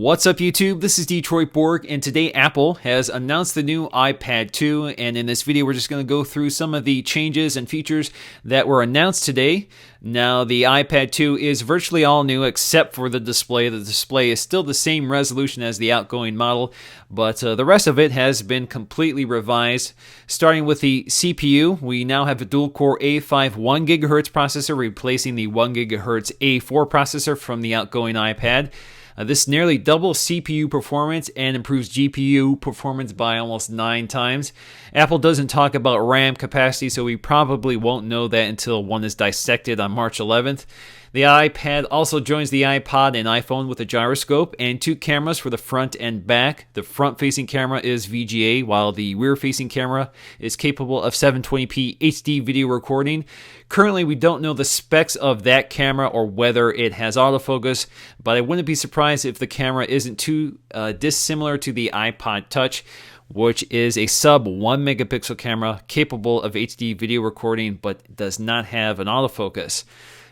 What's up YouTube? This is Detroit Borg, and today Apple has announced the new iPad 2, and in this video we're just going to go through some of the changes and features that were announced today. Now the iPad 2 is virtually all new except for the display. The display is still the same resolution as the outgoing model, but the rest of it has been completely revised. Starting with the CPU, we now have a dual-core A5 1GHz processor replacing the 1GHz A4 processor from the outgoing iPad. This nearly doubles CPU performance and improves GPU performance by almost 9 times. Apple doesn't talk about RAM capacity, so we probably won't know that until one is dissected on March 11th. The iPad also joins the iPod and iPhone with a gyroscope and 2 cameras for the front and back. The front-facing camera is VGA, while the rear-facing camera is capable of 720p HD video recording. Currently, we don't know the specs of that camera or whether it has autofocus, but I wouldn't be surprised if the camera isn't too dissimilar to the iPod Touch, which is a sub 1 megapixel camera capable of HD video recording but does not have an autofocus.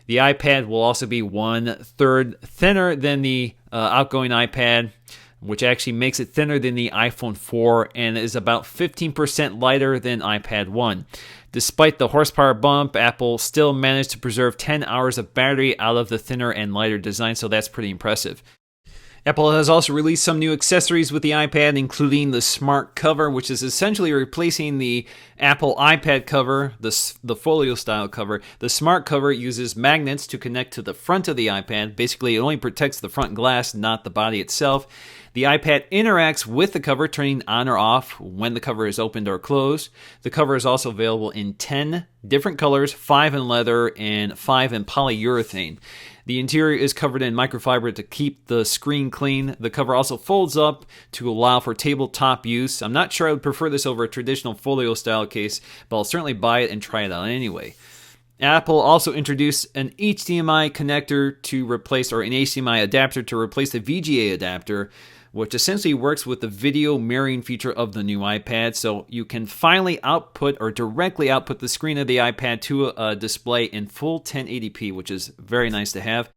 The iPad will also be 1/3 thinner than the outgoing iPad, which actually makes it thinner than the iPhone 4 and is about 15% lighter than iPad 1. Despite the horsepower bump, Apple still managed to preserve 10 hours of battery out of the thinner and lighter design, so that's pretty impressive. Apple has also released some new accessories with the iPad, including the Smart Cover, which is essentially replacing the Apple iPad cover, the folio-style cover. The Smart Cover uses magnets to connect to the front of the iPad. Basically, it only protects the front glass, not the body itself. The iPad interacts with the cover, turning on or off when the cover is opened or closed. The cover is also available in 10 different colors, 5 in leather and 5 in polyurethane. The interior is covered in microfiber to keep the screen clean. The cover also folds up to allow for tabletop use. I'm not sure I would prefer this over a traditional folio style case, but I'll certainly buy it and try it out anyway. Apple also introduced an HDMI connector to replace, or an HDMI adapter to replace the VGA adapter, which essentially works with the video mirroring feature of the new iPad, so you can finally output or directly output the screen of the iPad to a display in full 1080p, which is very nice to have.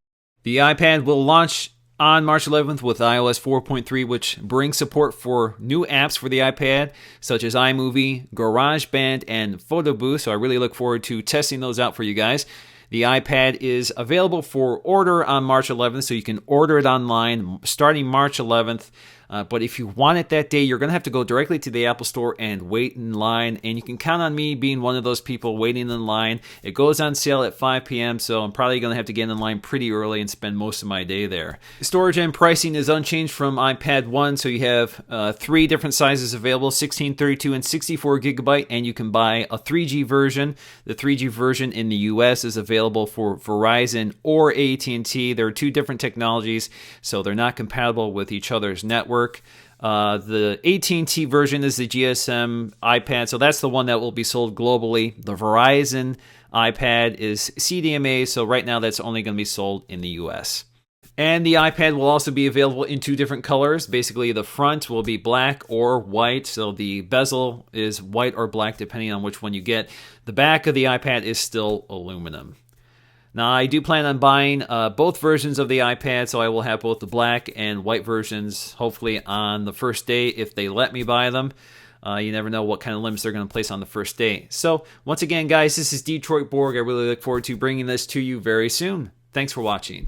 The iPad will launch on March 11th with iOS 4.3, which brings support for new apps for the iPad, such as iMovie, GarageBand, and Photo Booth, so I really look forward to testing those out for you guys. The iPad is available for order on March 11th, so you can order it online starting March 11th. But if you want it that day, you're going to have to go directly to the Apple Store and wait in line. And you can count on me being one of those people waiting in line. It goes on sale at 5 p.m., so I'm probably going to have to get in line pretty early and spend most of my day there. Storage and pricing is unchanged from iPad 1, so you have 3 different sizes available, 16, 32, and 64 gigabyte, and you can buy a 3G version. The 3G version in the US is available for Verizon or AT&T. There are 2 different technologies, so they're not compatible with each other's network. The AT&T version is the GSM iPad, so that's the one that will be sold globally. The Verizon iPad is CDMA, so right now that's only going to be sold in the US. And the iPad will also be available in 2 different colors. Basically, the front will be black or white, so the bezel is white or black depending on which one you get. The back of the iPad is still aluminum. Now, I do plan on buying both versions of the iPad, so I will have both the black and white versions, hopefully on the first day if they let me buy them. You never know what kind of limits they're going to place on the first day. So, once again, guys, this is Detroit Borg. I really look forward to bringing this to you very soon. Thanks for watching.